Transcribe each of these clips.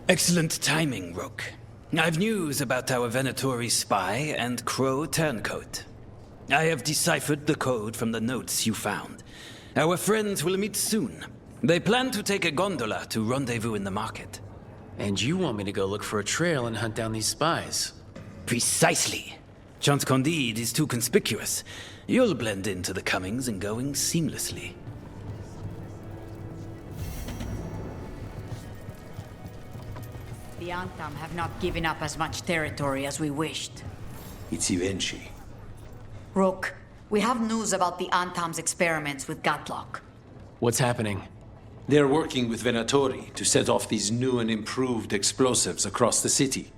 Excellent timing, Rook. I've news about our Venatori spy and Crow turncoat. I have deciphered the code from the notes you found. Our friends will meet soon. They plan to take a gondola to rendezvous in the market. And you want me to go look for a trail and hunt down these spies? Precisely. Chance Candide is too conspicuous. You'll blend into the comings and goings seamlessly. The Antam have not given up as much territory as we wished. It's Ivenchi. Rook, we have news about the Antam's experiments with Gatlock. What's happening? They're working with Venatori to set off these new and improved explosives across the city.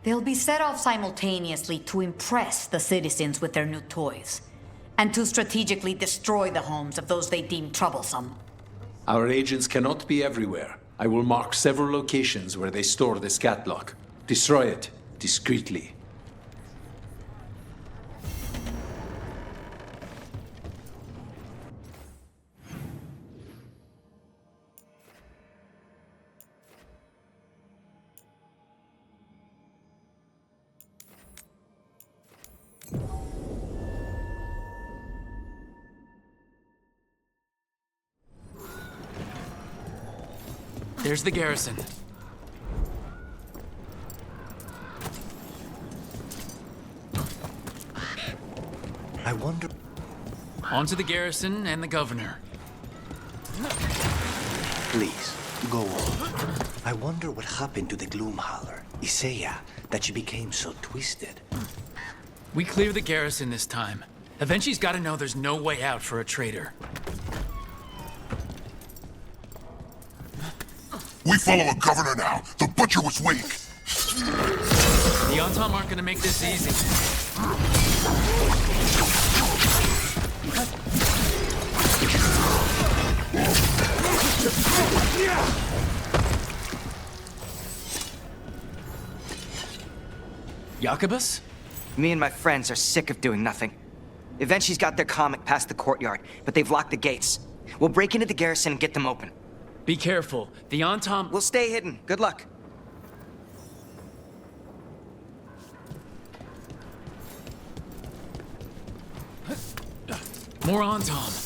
They'll be set off simultaneously to impress the citizens with their new toys, and to strategically destroy the homes of those they deem troublesome. Our agents cannot be everywhere. I will mark several locations where they store this catlock. Destroy it discreetly. There's the garrison. I wonder... On to the garrison and the governor. Please, go on. I wonder what happened to the Gloomhowler, Isaiah, that she became so twisted. We clear the garrison this time. Avenci's gotta know there's no way out for a traitor. We follow a governor now. The butcher was weak. The Antam aren't gonna make this easy. Jacobus? Me and my friends are sick of doing nothing. Avenci's got their comic past the courtyard, but they've locked the gates. We'll break into the garrison and get them open. Be careful. The Antam... We'll stay hidden. Good luck. More Antam.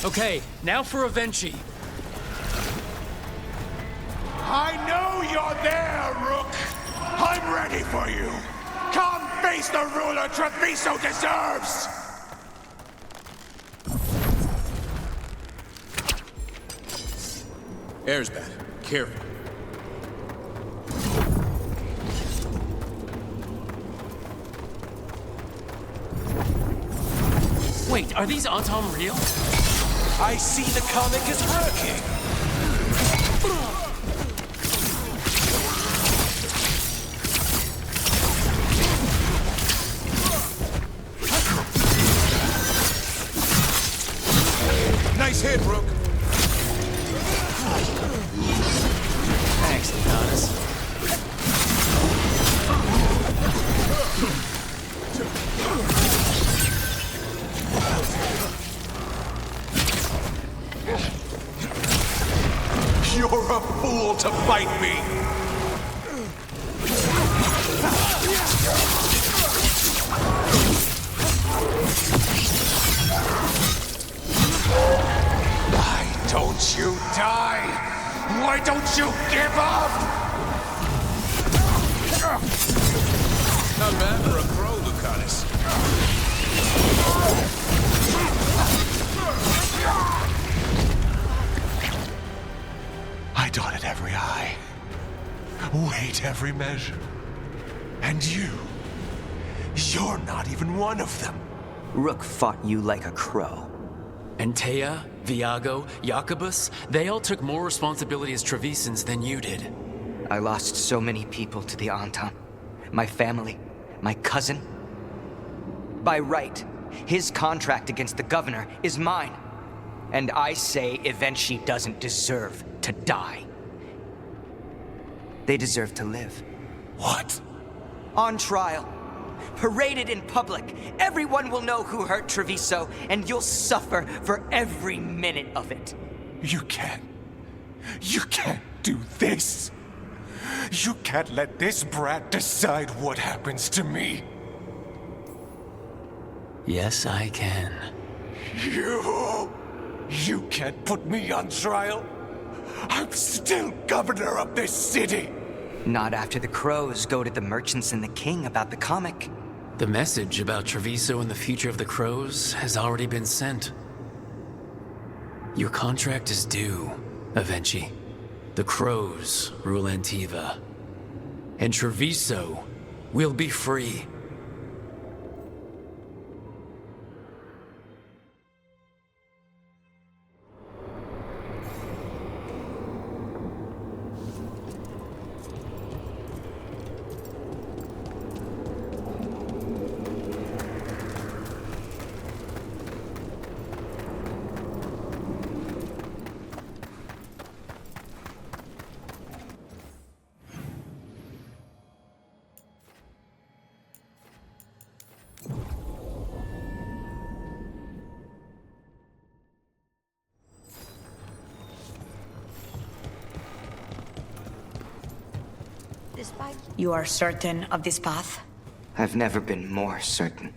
Okay, now for Avenchi. I know you're there, Rook. I'm ready for you. Come face the ruler Treviso deserves. Air's bad. Careful. Wait, are these Antam real? I see the comic is working! Nice hit, Rook. Thanks, Thedas. fool to fight me! Why don't you die? Why don't you give up? Not bad for a crow, Lucanus. I dotted every I, weighed every measure. And you're not even one of them. Rook fought you like a crow. And Thea, Viago, Jacobus, they all took more responsibility as Trevisans than you did. I lost so many people to the Anton. My family, my cousin. By right, his contract against the governor is mine. And I say Evenchi doesn't deserve to die. They deserve to live. What? On trial. Paraded in public. Everyone will know who hurt Treviso, and you'll suffer for every minute of it. You can't do this. You can't let this brat decide what happens to me. Yes, I can. You can't put me on trial. I'm still governor of this city. Not after the crows go to the merchants and the king about the comic. The message about Treviso and the future of the crows has already been sent. Your contract is due, Evenchi. The crows rule Antiva. And Treviso will be free. You are certain of this path? I've never been more certain.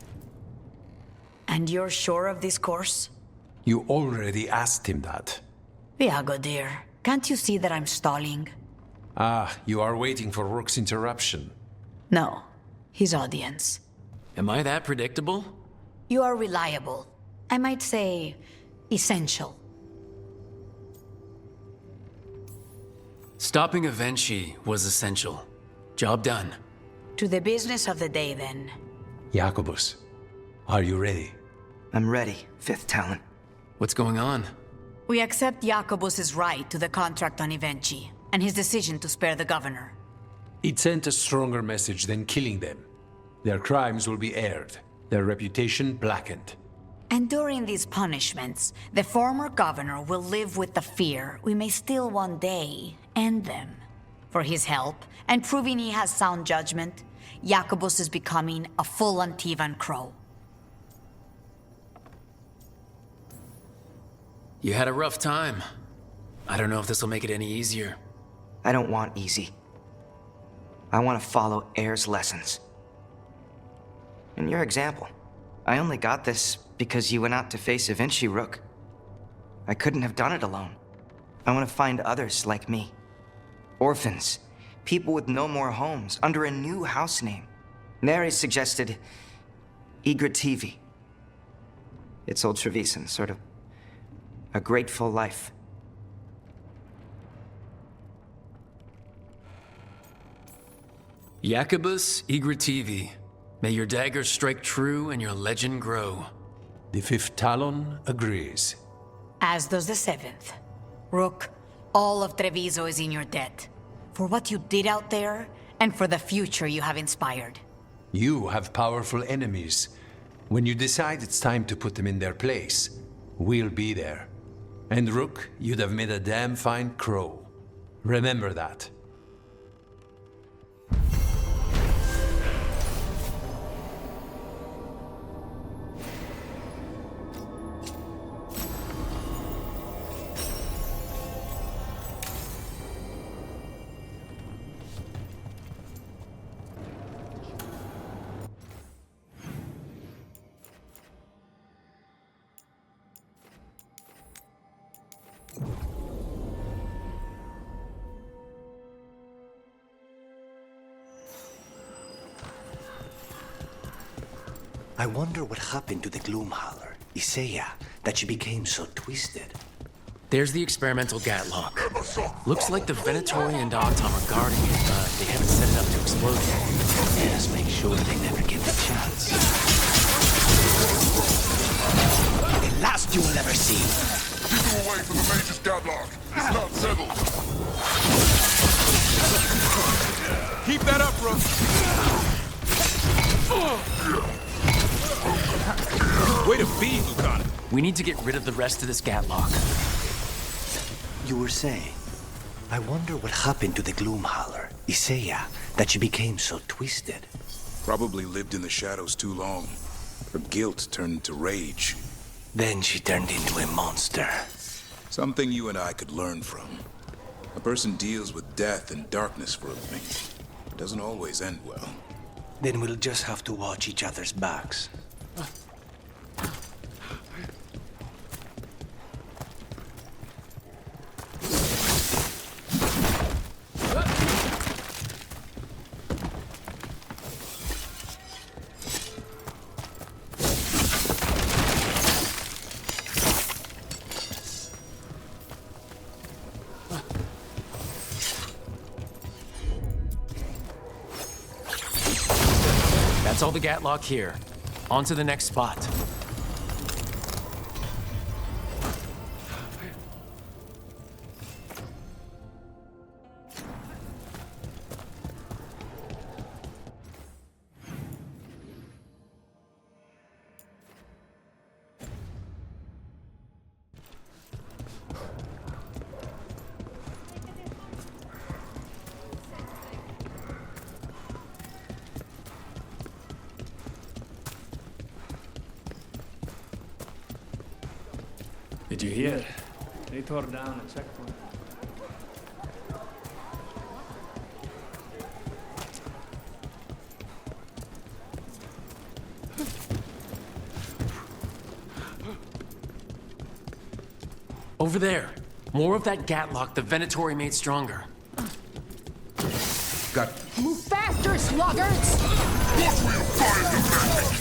And you're sure of this course? You already asked him that. Viago, dear, can't you see that I'm stalling? Ah, you are waiting for Rook's interruption. No, his audience. Am I that predictable? You are reliable. I might say, essential. Stopping Evenchi was essential. Job done. To the business of the day, then. Jacobus, are you ready? I'm ready, Fifth Talon. What's going on? We accept Jacobus's right to the contract on Evenchi, and his decision to spare the governor. It sent a stronger message than killing them. Their crimes will be aired, their reputation blackened. And during these punishments, the former governor will live with the fear we may still one day end them. For his help, and proving he has sound judgment, Jacobus is becoming a full Antivan crow. You had a rough time. I don't know if this will make it any easier. I don't want easy. I want to follow Air's lessons. And your example. I only got this because you went out to face Evenchi, Rook. I couldn't have done it alone. I want to find others like me. Orphans. People with no more homes, under a new house name. Neri suggested Igrativi. It's old Trevisan, sort of a grateful life. Jacobus Igrativi. May your daggers strike true and your legend grow. The Fifth Talon agrees. As does the Seventh. Rook, all of Treviso is in your debt. For what you did out there, and for the future you have inspired. You have powerful enemies. When you decide it's time to put them in their place, we'll be there. And Rook, you'd have made a damn fine crow. Remember that. I wonder what happened to the Gloomhowler, Isaiah, that she became so twisted. There's the experimental gatlock. Looks like the Venatori and Autumn are guarding it, but they haven't set it up to explode yet. Just make sure they never get the chance. The last you will ever see. Keep her away from the Mage's Gadlock. It's not settled. Keep that up, Rook. Way to be, Lieutenant. We need to get rid of the rest of this gatlock. You were saying, I wonder what happened to the Gloomhowler, Isaiah, that she became so twisted. Probably lived in the shadows too long. Her guilt turned into rage. Then she turned into a monster. Something you and I could learn from. A person deals with death and darkness for a living. It doesn't always end well. Then we'll just have to watch each other's backs. That's all the gatlock here. On to the next spot. Did you hear? They tore down a checkpoint. Over there. More of that gatlock the Venatori made stronger. Got Move faster, sluggards! What will you find the magic?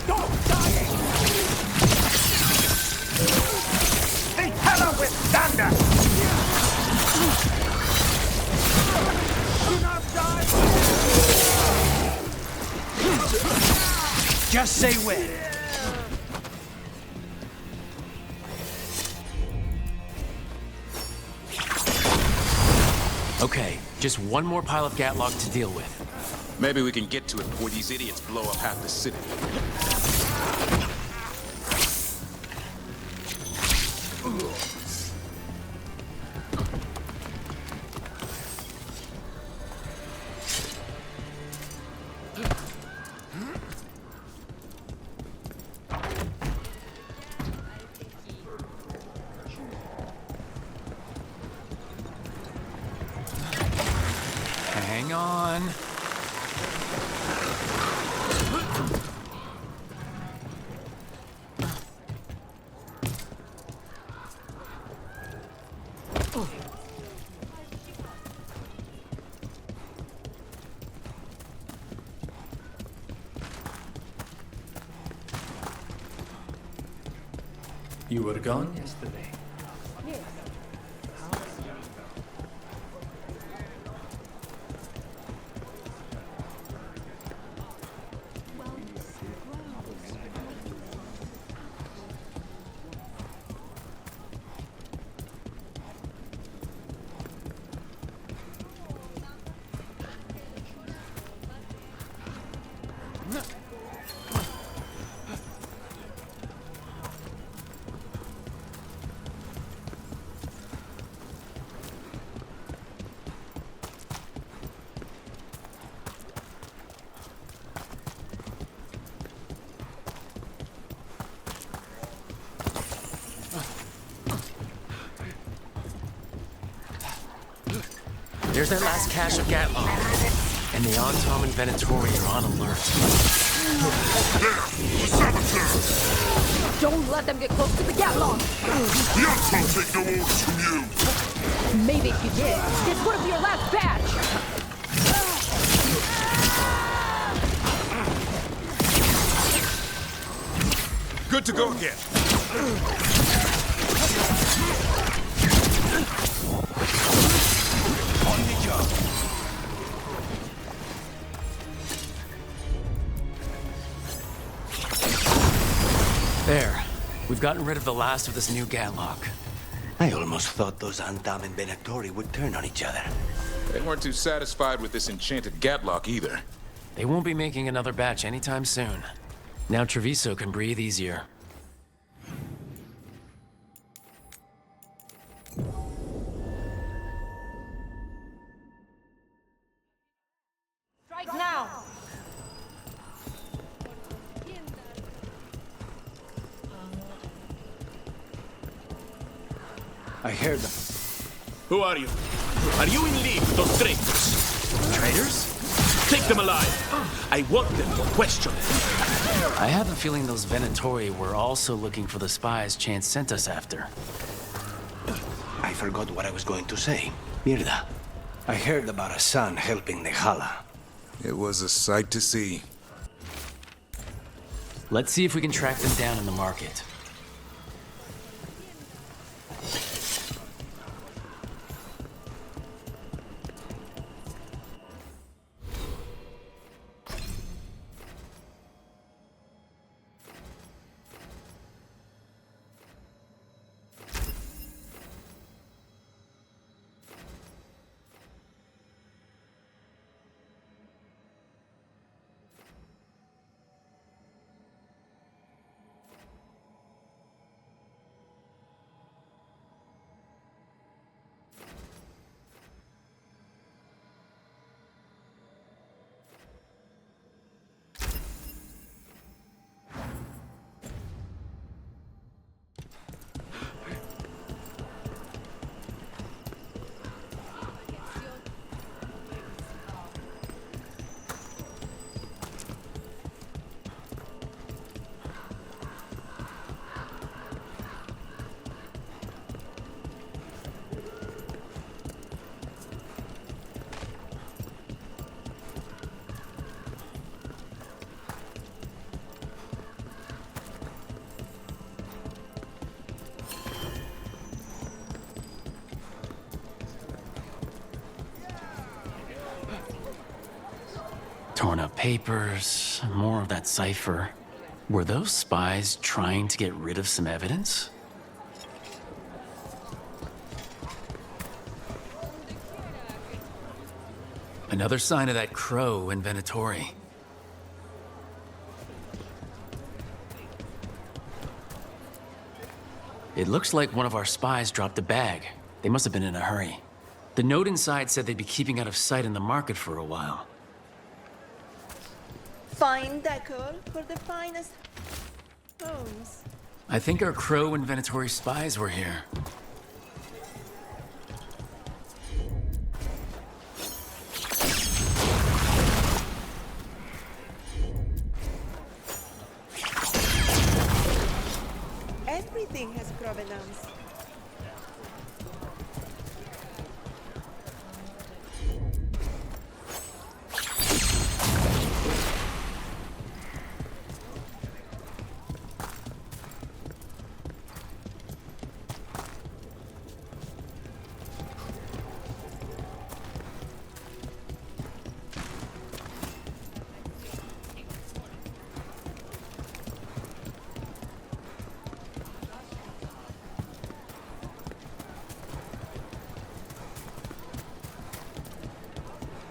Stop dying! The hell with thunder! Do not die! Just say when. Okay, just one more pile of gatlock to deal with. Maybe we can get to it before these idiots blow up half the city. Hang on. You were gone yesterday. There's that last cache of gatlock. And the Autumn and Venatori are on alert. Don't let them get close to the gatlock! The Untold take no orders from you! Maybe if you did, this would be your last batch! Good to go again. On the job. There. We've gotten rid of the last of this new Gatlock. I almost thought those Andam and Venatori would turn on each other. They weren't too satisfied with this enchanted Gatlock either. They won't be making another batch anytime soon. Now Treviso can breathe easier. Strike now! I heard them. Who are you? Are you in league with those traitors? Traitors? Take them alive. I want them for questioning. I have a feeling those Venatori were also looking for the spies Chance sent us after. I forgot what I was going to say. Mirda, I heard about a son helping Nehala. It was a sight to see. Let's see if we can track them down in the market. Torn up papers, more of that cipher. Were those spies trying to get rid of some evidence? Another sign of that crow in Venatori. It looks like one of our spies dropped a bag. They must have been in a hurry. The note inside said they'd be keeping out of sight in the market for a while. Fine decor for the finest homes. I think our crow and Venatori spies were here. Everything has provenance.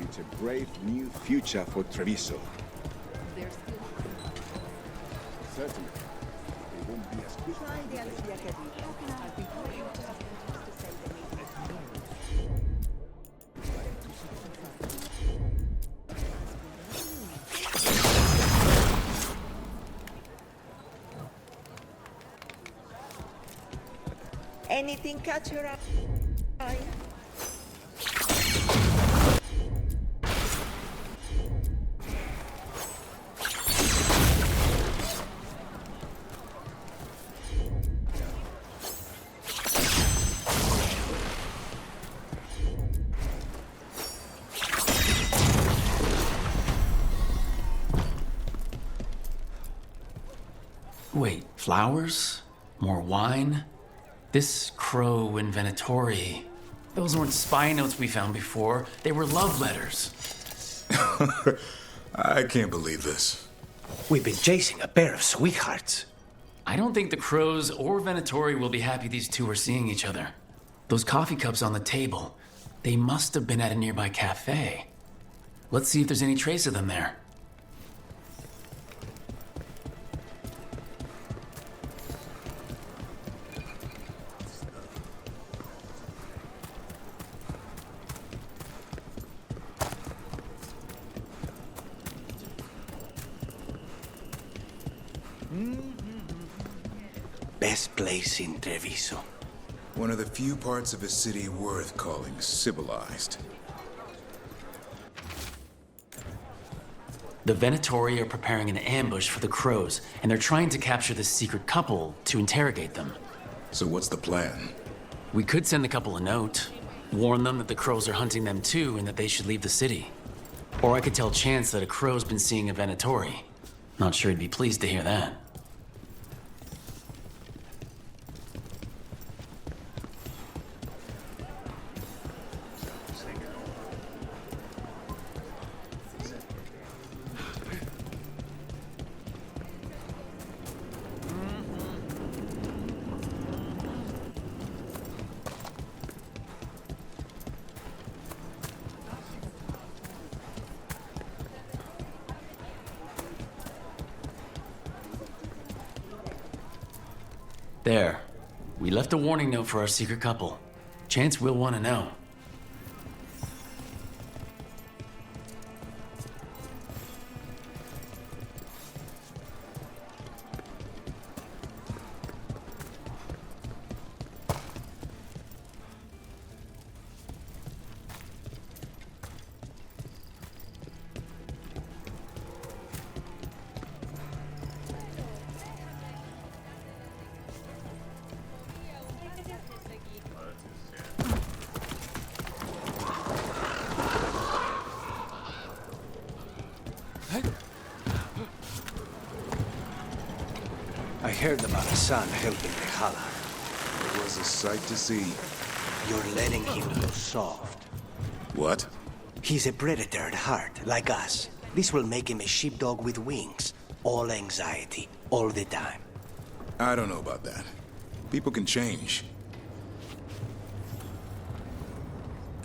It's a brave new future for Treviso. Certainly. It won't be as quick. Anything catch your eye? Wait, flowers? More wine? This crow and Venatori. Those weren't spy notes we found before. They were love letters. I can't believe this. We've been chasing a pair of sweethearts. I don't think the crows or Venatori will be happy these two are seeing each other. Those coffee cups on the table, they must have been at a nearby cafe. Let's see if there's any trace of them there. Best place in Treviso. One of the few parts of a city worth calling civilized. The Venatori are preparing an ambush for the crows, and they're trying to capture this secret couple to interrogate them. So what's the plan? We could send the couple a note, warn them that the crows are hunting them too and that they should leave the city. Or I could tell Chance that a crow's been seeing a Venatori. Not sure he'd be pleased to hear that. There. We left a warning note for our secret couple. Chance will want to know. I heard about a son helping the Hala. It was a sight to see. You're letting him go soft. What? He's a predator at heart, like us. This will make him a sheepdog with wings. All anxiety, all the time. I don't know about that. People can change.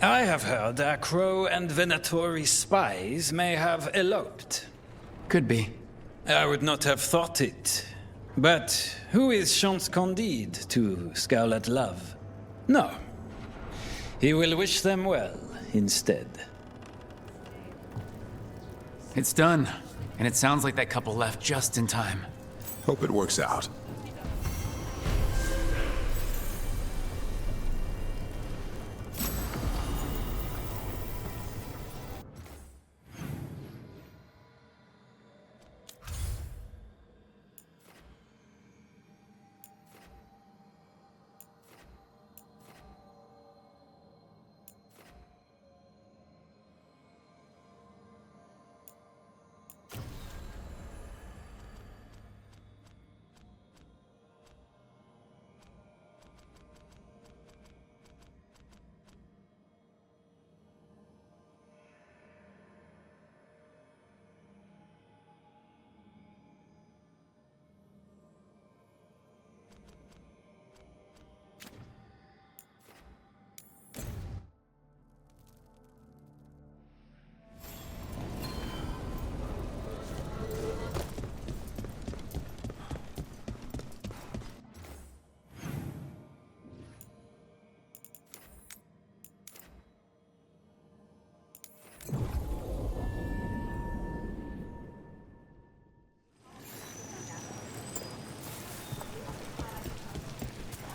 I have heard that Crow and Venatori spies may have eloped. Could be. I would not have thought it. But who is Chance Candide to scowl at love? No. He will wish them well instead. It's done. And it sounds like that couple left just in time. Hope it works out.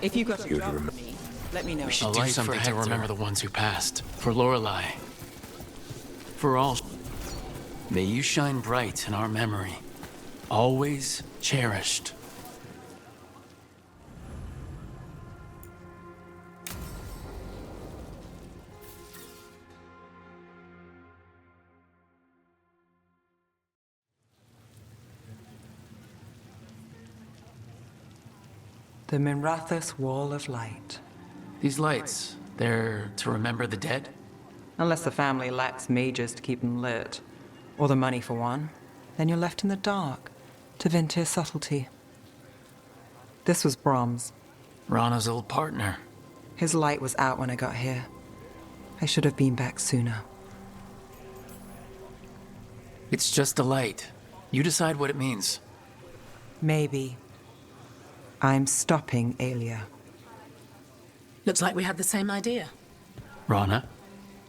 If you got a job for me, let me know. We should do something to remember the ones who passed. For Lorelei. For all. May you shine bright in our memory. Always cherished. The Minrathous Wall of Light. These lights, they're to remember the dead? Unless the family lacks mages to keep them lit, or the money for one, then you're left in the dark to Ventir's subtlety. This was Brahms. Rana's old partner. His light was out when I got here. I should have been back sooner. It's just a light. You decide what it means. Maybe. I'm stopping Aelia. Looks like we had the same idea. Rana?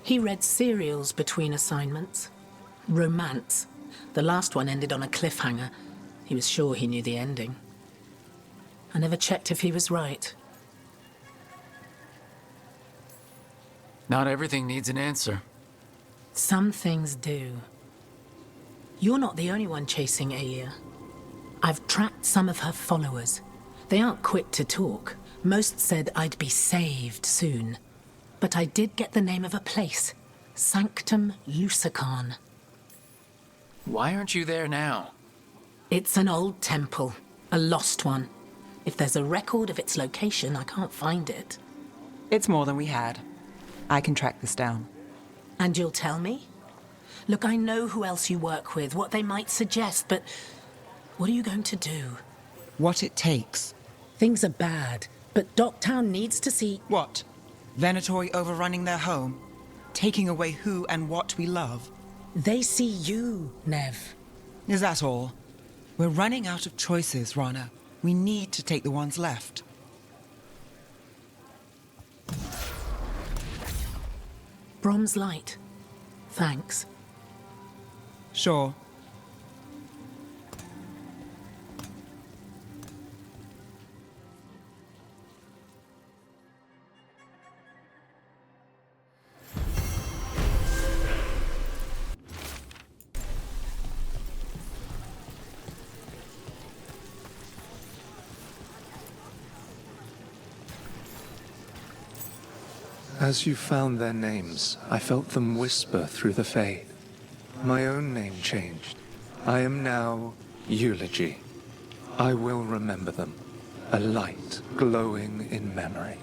He read serials between assignments. Romance. The last one ended on a cliffhanger. He was sure he knew the ending. I never checked if he was right. Not everything needs an answer. Some things do. You're not the only one chasing Aelia. I've tracked some of her followers. They aren't quick to talk. Most said I'd be saved soon. But I did get the name of a place. Sanctum Lucican. Why aren't you there now? It's an old temple. A lost one. If there's a record of its location, I can't find it. It's more than we had. I can track this down. And you'll tell me? Look, I know who else you work with, what they might suggest, but what are you going to do? What it takes. Things are bad, but Docktown needs to see... What? Venatori overrunning their home? Taking away who and what we love? They see you, Nev. Is that all? We're running out of choices, Rana. We need to take the ones left. Brom's light. Thanks. Sure. As you found their names, I felt them whisper through the fade. My own name changed. I am now Eulogy. I will remember them. A light glowing in memory.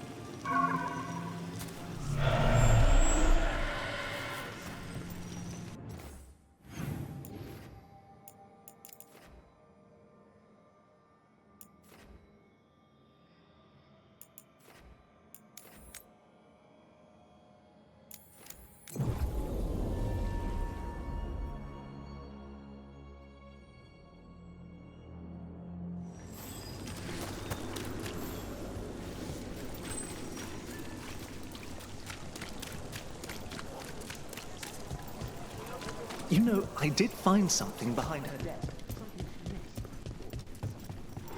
You know, I did find something behind her desk.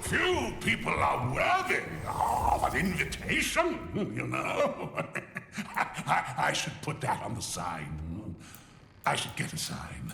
Few people are worthy of an invitation, you know. I should put that on the sign. I should get a sign.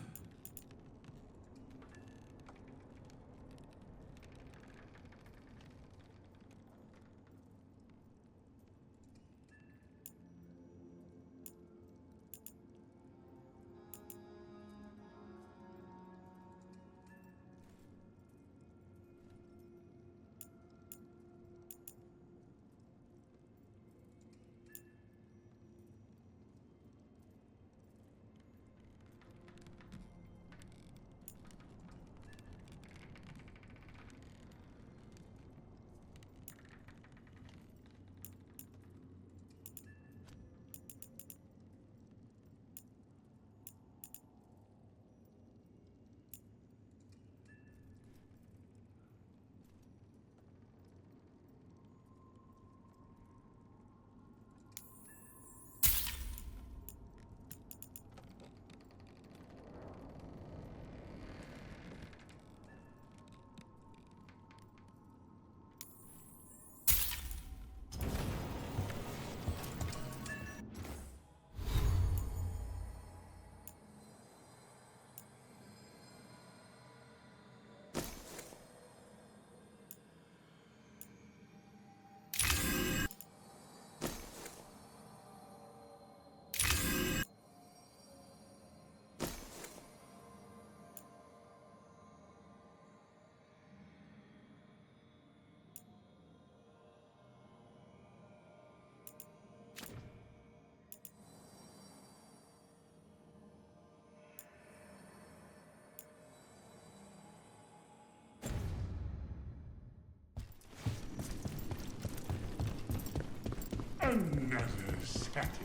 Never satisfied.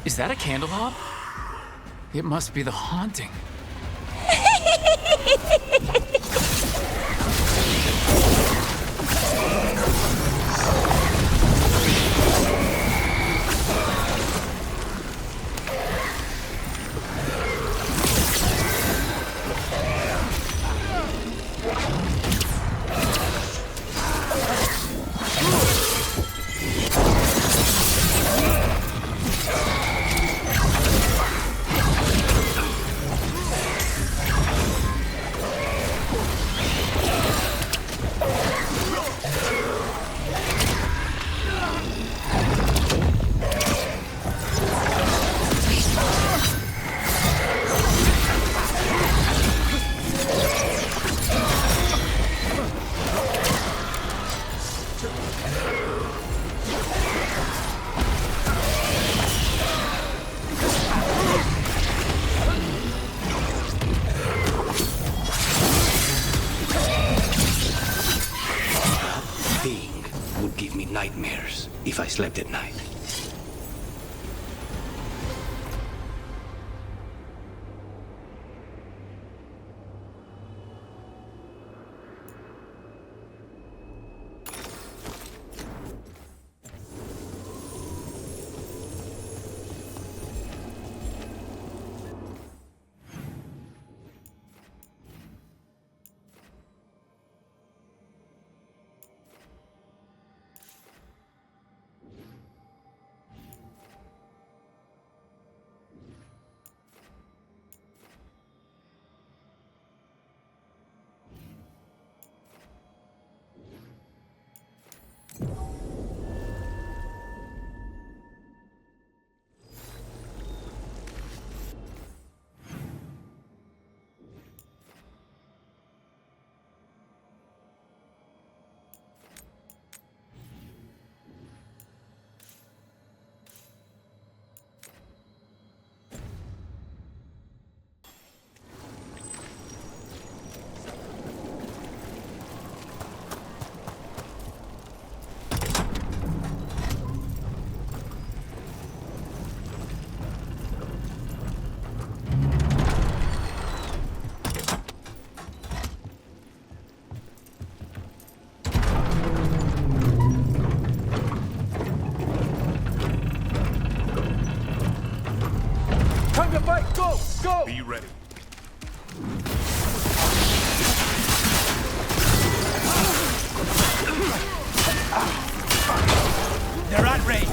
Is that a candle hop? It must be the haunting. Nightmares if I slept at night. Go! Be ready. They're at range.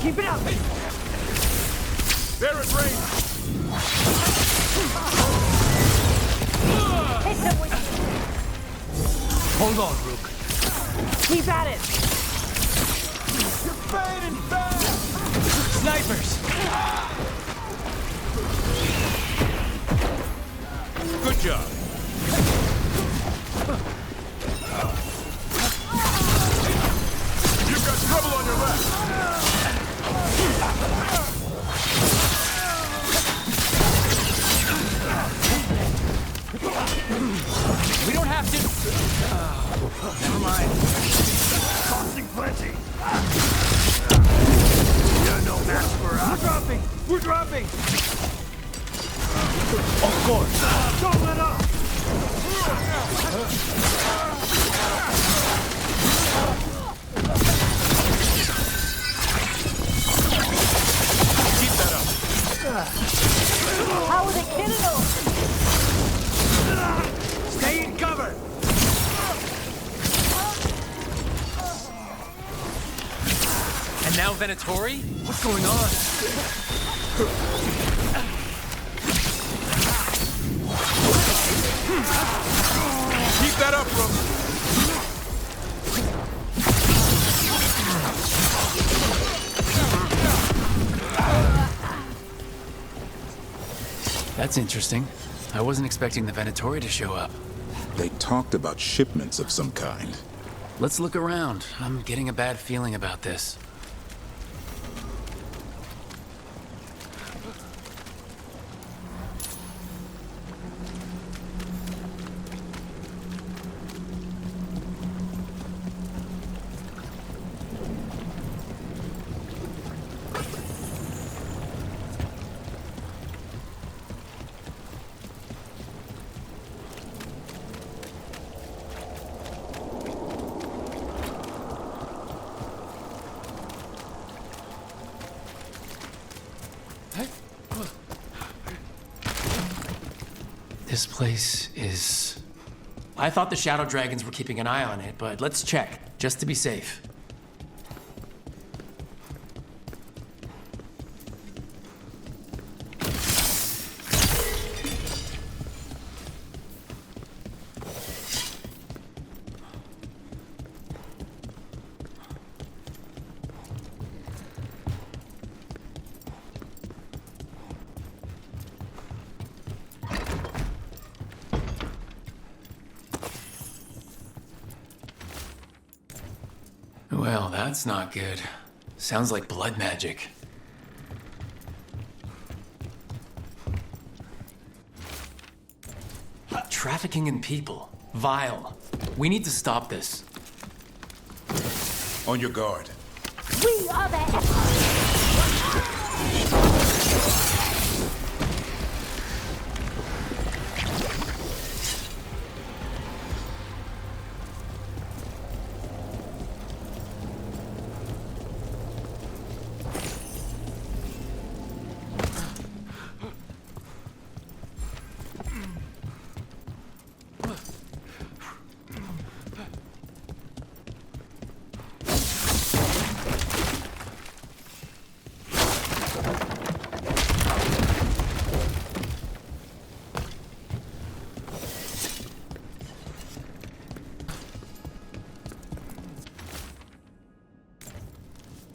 Keep it up! They're at range. Hit them with... Hold on, Rook. Keep at it! You're fading fast! Snipers! Good job. You've got trouble on your left. We don't have to... never mind. Costing plenty. You're no match for us. We're dropping! We're dropping! Of course. Don't let up! Keep that up. How are they killing us? Stay in cover! And now Venatori? What's going on? Keep that up, Rook. That's interesting. I wasn't expecting the Venatori to show up. They talked about shipments of some kind. Let's look around. I'm getting a bad feeling about this. This place is... I thought the Shadow Dragons were keeping an eye on it, but let's check, just to be safe. Well, that's not good. Sounds like blood magic. Trafficking in people. Vile. We need to stop this. On your guard. We are the...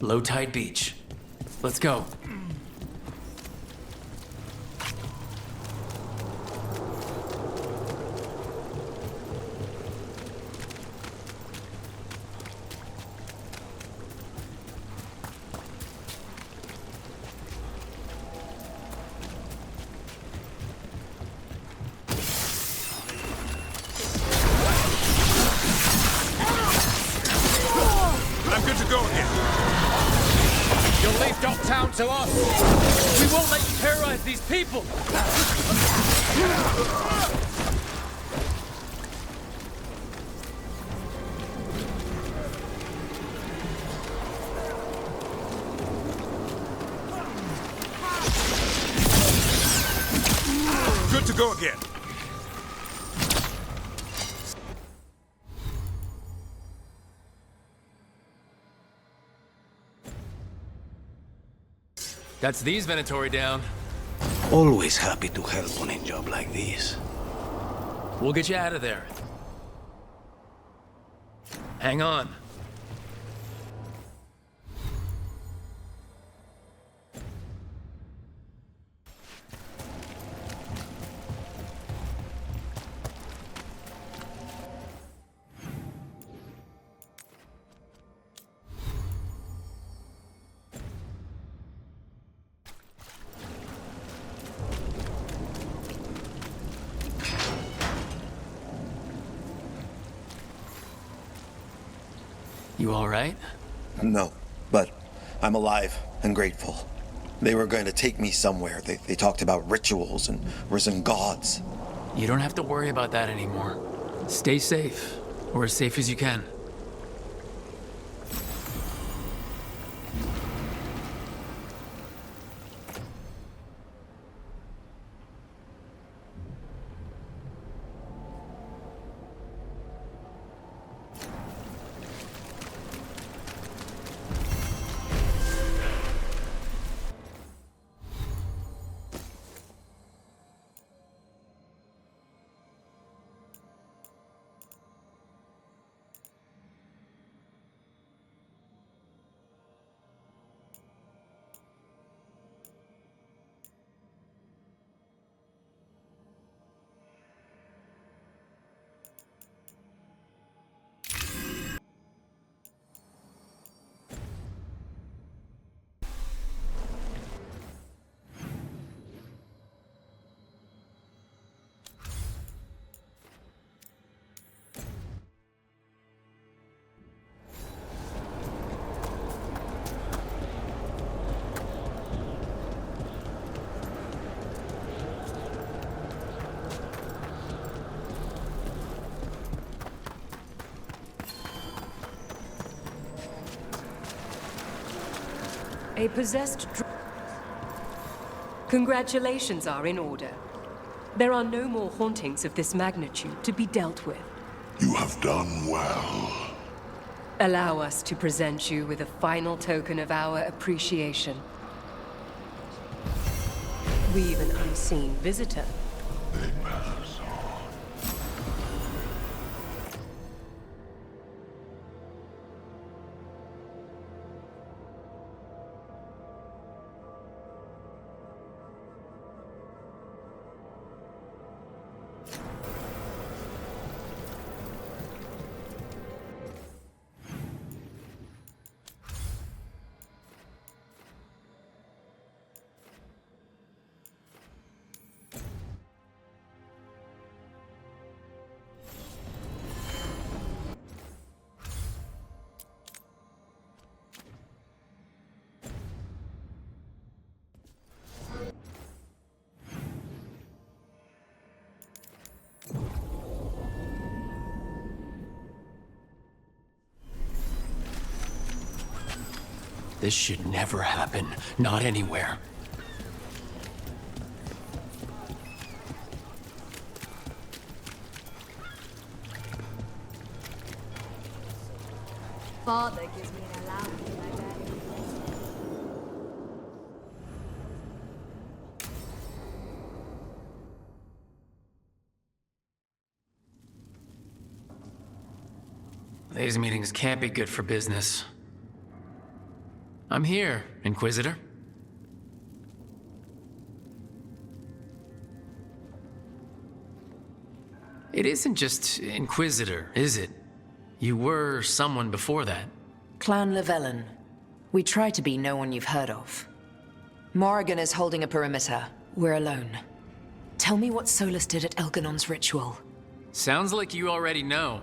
Low tide beach. Let's go. I'm good to go again. You'll leave Docktown to us. We won't let you terrorize these people. Good to go again. That's these Venatori down. Always happy to help on a job like this. We'll get you out of there. Hang on. You all right? No, but I'm alive and grateful. They were going to take me somewhere. They talked about rituals and risen gods. You don't have to worry about that anymore. Stay safe, or as safe as you can. A possessed Congratulations are in order. There are no more hauntings of this magnitude to be dealt with. You have done well. Allow us to present you with a final token of our appreciation. We've an unseen visitor. They pass on. This should never happen. Not anywhere. Father gives me an allowance in my day. These meetings can't be good for business. I'm here, Inquisitor. It isn't just Inquisitor, is it? You were someone before that. Clan Llewellyn. We try to be no one you've heard of. Morrigan is holding a perimeter. We're alone. Tell me what Solas did at Elganon's ritual. Sounds like you already know.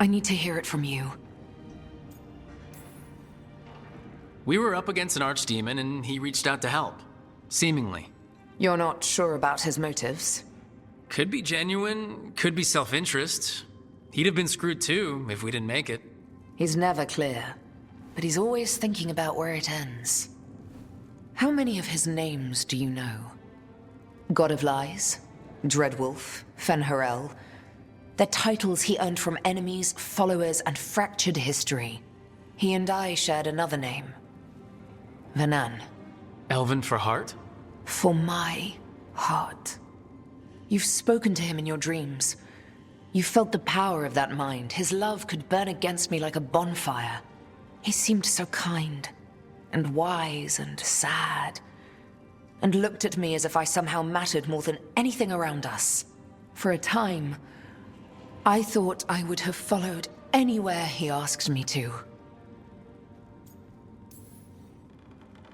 I need to hear it from you. We were up against an archdemon and he reached out to help. Seemingly. You're not sure about his motives? Could be genuine, could be self-interest. He'd have been screwed too if we didn't make it. He's never clear, but he's always thinking about where it ends. How many of his names do you know? God of Lies, Dreadwolf, Fen'Harel. They're titles he earned from enemies, followers, and fractured history. He and I shared another name. Vanan. Elven for heart? For my heart. You've spoken to him in your dreams. You felt the power of that mind. His love could burn against me like a bonfire. He seemed so kind, and wise, and sad, and looked at me as if I somehow mattered more than anything around us. For a time, I thought I would have followed anywhere he asked me to.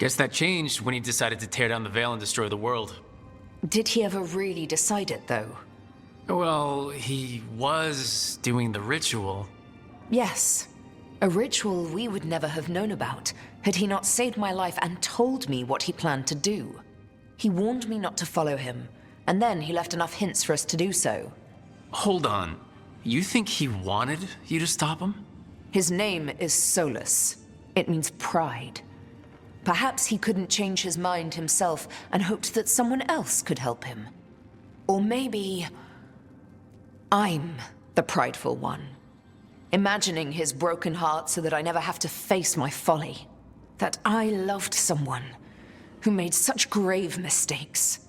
Guess that changed when he decided to tear down the Veil and destroy the world. Did he ever really decide it, though? Well, he was doing the ritual. Yes. A ritual we would never have known about, had he not saved my life and told me what he planned to do. He warned me not to follow him, and then he left enough hints for us to do so. Hold on. You think he wanted you to stop him? His name is Solas. It means pride. Perhaps he couldn't change his mind himself and hoped that someone else could help him. Or maybe I'm the prideful one, imagining his broken heart so that I never have to face my folly. That I loved someone who made such grave mistakes,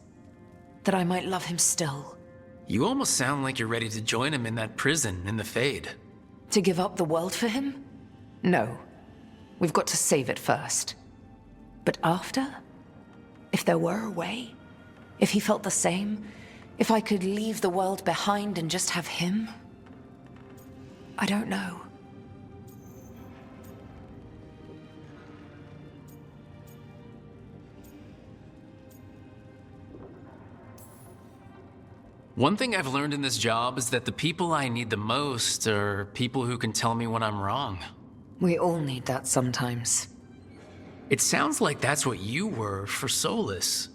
that I might love him still. You almost sound like you're ready to join him in that prison in the Fade. To give up the world for him? No. We've got to save it first. But after? If there were a way? If he felt the same? If I could leave the world behind and just have him? I don't know. One thing I've learned in this job is that the people I need the most are people who can tell me when I'm wrong. We all need that sometimes. It sounds like that's what you were for Solas.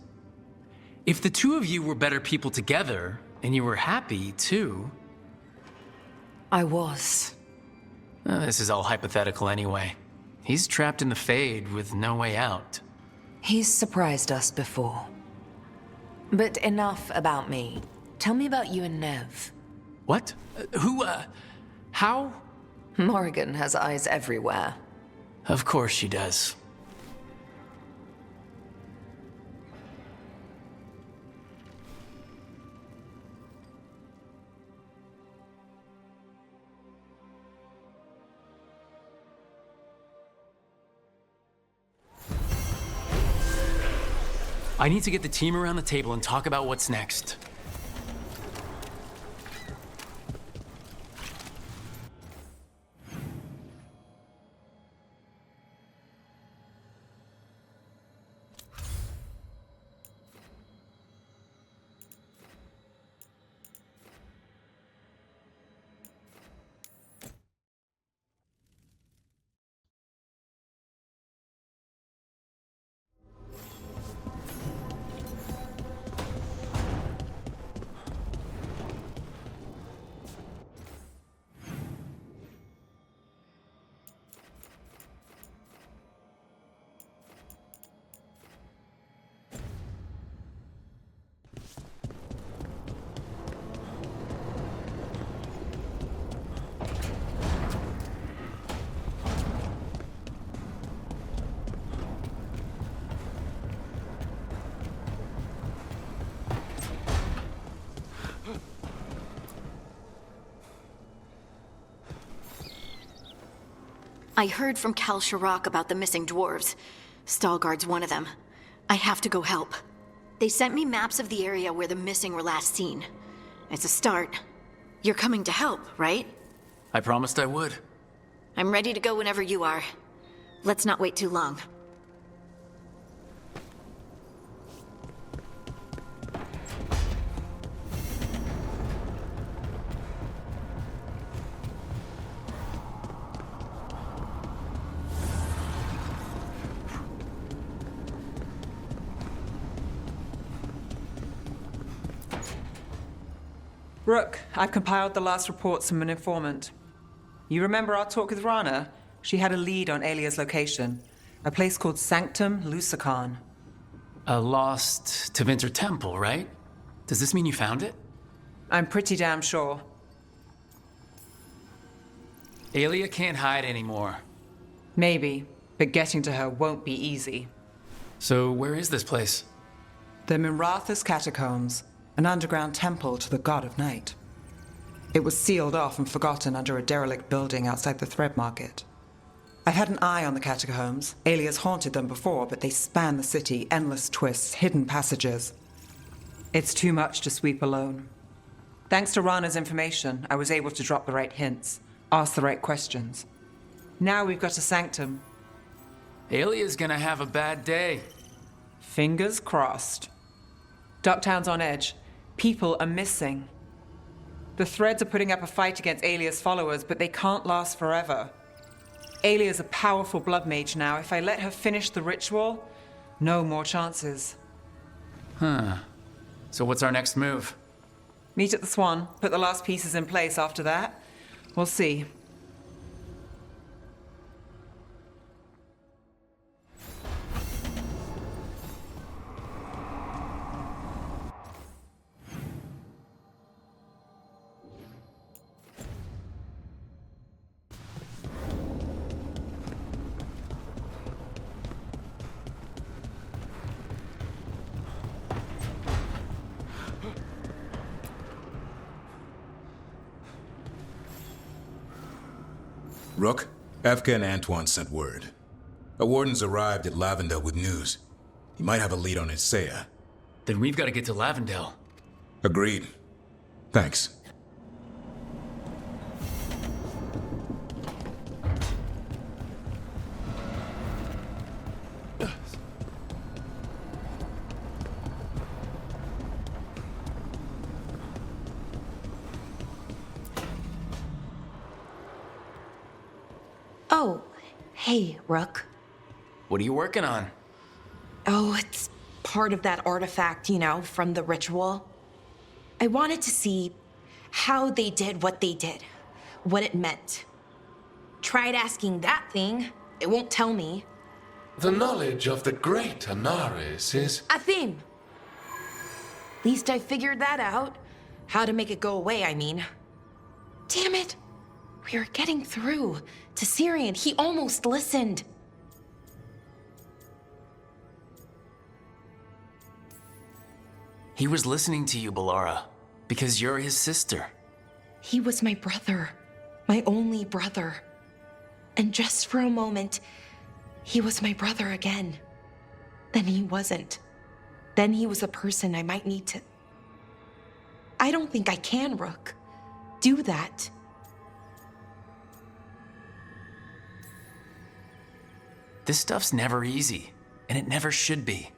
If the two of you were better people together, and you were happy, too... I was. This is all hypothetical anyway. He's trapped in the Fade with no way out. He's surprised us before. But enough about me. Tell me about you and Nev. What? How? Morrigan has eyes everywhere. Of course she does. I need to get the team around the table and talk about what's next. I heard from Kal Sharok about the missing dwarves. Stalguard's one of them. I have to go help. They sent me maps of the area where the missing were last seen. It's a start. You're coming to help, right? I promised I would. I'm ready to go whenever you are. Let's not wait too long. Rook, I've compiled the last reports from an informant. You remember our talk with Rana? She had a lead on Alia's location. A place called Sanctum Lucican. A lost Tevinter temple, right? Does this mean you found it? I'm pretty damn sure. Alia can't hide anymore. Maybe, but getting to her won't be easy. So where is this place? The Mirathus Catacombs, an underground temple to the god of night. It was sealed off and forgotten under a derelict building outside the Thread Market. I've had an eye on the catacombs. Alias haunted them before, but they span the city, endless twists, hidden passages. It's too much to sweep alone. Thanks to Rana's information, I was able to drop the right hints, ask the right questions. Now we've got a sanctum. Alia's gonna have a bad day. Fingers crossed. Ducktown's on edge. People are missing. The Threads are putting up a fight against Alia's followers, but they can't last forever. Alia's a powerful blood mage now. If I let her finish the ritual, no more chances. Huh. So what's our next move? Meet at the Swan, put the last pieces in place after that. We'll see. Rook, Evka and Antoine sent word. A warden's arrived at Lavendel with news. He might have a lead on Isaiah. Then we've got to get to Lavendel. Agreed. Thanks. Oh, hey, Rook. What are you working on? Oh, it's part of that artifact, you know, from the ritual. I wanted to see how they did what they did, what it meant. Tried asking that thing, it won't tell me. The knowledge of the great Anaris is... A theme! At least I figured that out. How to make it go away, I mean. Damn it! We were getting through to Syrian. He almost listened. He was listening to you, Balara, because you're his sister. He was my brother. My only brother. And just for a moment, he was my brother again. Then he wasn't. Then he was a person I might need to... I don't think I can, Rook. Do that. This stuff's never easy, and it never should be.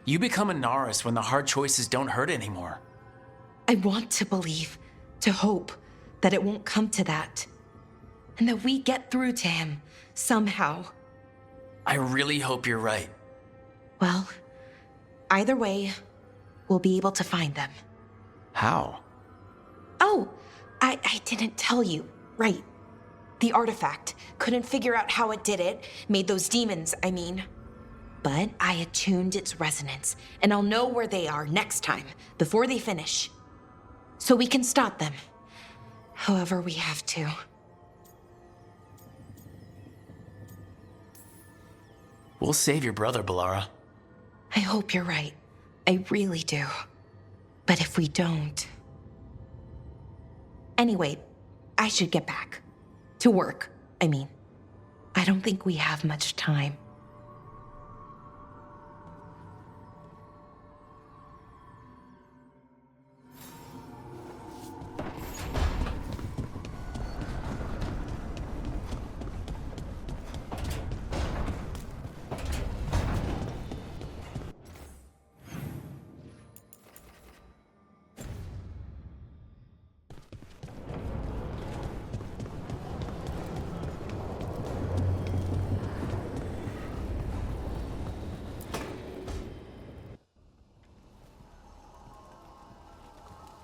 You become a Naris when the hard choices don't hurt anymore. I want to believe, to hope, that it won't come to that. And that we get through to him, somehow. I really hope you're right. Well, either way, we'll be able to find them. How? Oh, I didn't tell you. Right. The artifact. Couldn't figure out how it did it. Made those demons, I mean. But I attuned its resonance, and I'll know where they are next time, before they finish. So we can stop them. However we have to. We'll save your brother, Balara. I hope you're right. I really do. But if we don't... Anyway, I should get back. To work, I mean. I don't think we have much time.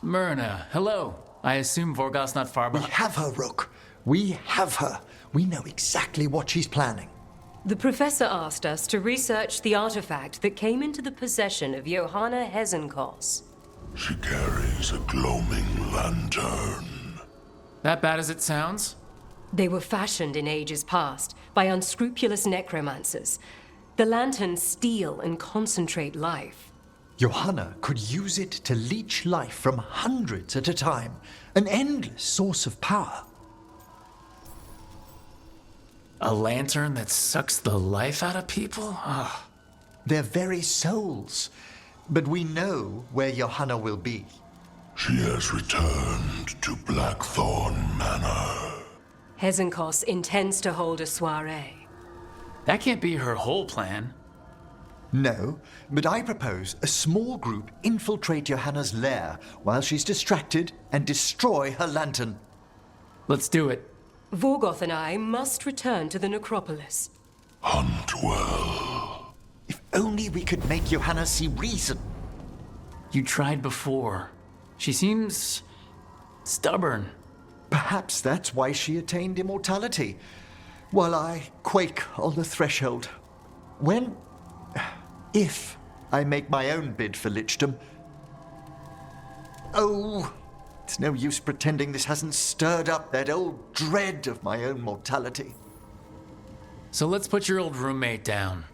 Myrna, hello. I assume Vorgos's not far behind. We have her, Rook. We have her. We know exactly what she's planning. The professor asked us to research the artifact that came into the possession of Johanna Hezenkos. She carries a gloaming lantern. That bad as it sounds? They were fashioned in ages past by unscrupulous necromancers. The lanterns steal and concentrate life. Johanna could use it to leech life from hundreds at a time. An endless source of power. A lantern that sucks the life out of people? Oh. Their very souls. But we know where Johanna will be. She has returned to Blackthorn Manor. Hezenkos intends to hold a soiree. That can't be her whole plan. No, but I propose a small group infiltrate Johanna's lair while she's distracted and destroy her lantern. Let's do it. Vorgoth and I must return to the necropolis. Hunt well. If only we could make Johanna see reason. You tried before. She seems stubborn. Perhaps that's why she attained immortality, while I quake on the threshold. If I make my own bid for lichdom... Oh, it's no use pretending this hasn't stirred up that old dread of my own mortality. So let's put your old roommate down.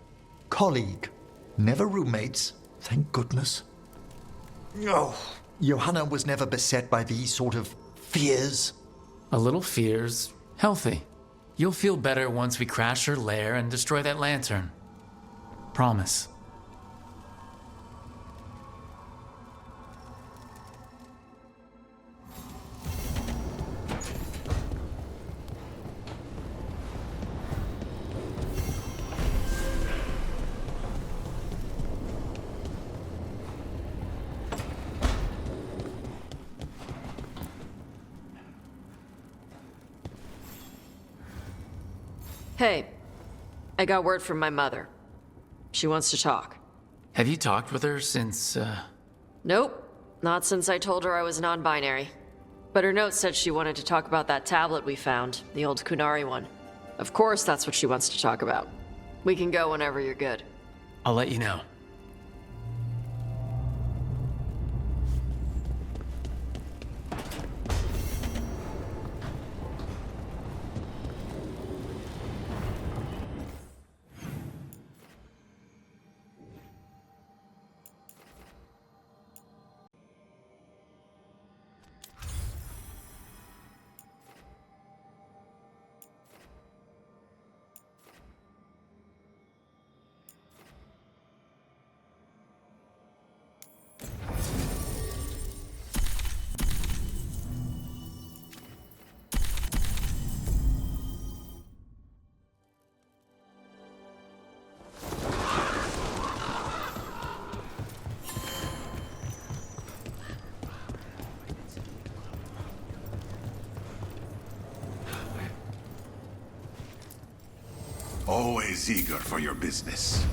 Colleague. Never roommates, thank goodness. Oh, Johanna was never beset by these sort of fears. A little fear's healthy. You'll feel better once we crash her lair and destroy that lantern. Promise. Hey, I got word from my mother. She wants to talk. Have you talked with her since, Nope, not since I told her I was non-binary. But her note said she wanted to talk about that tablet we found, the old Kunari one. Of course that's what she wants to talk about. We can go whenever you're good. I'll let you know. Always eager for your business.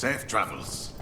Safe travels.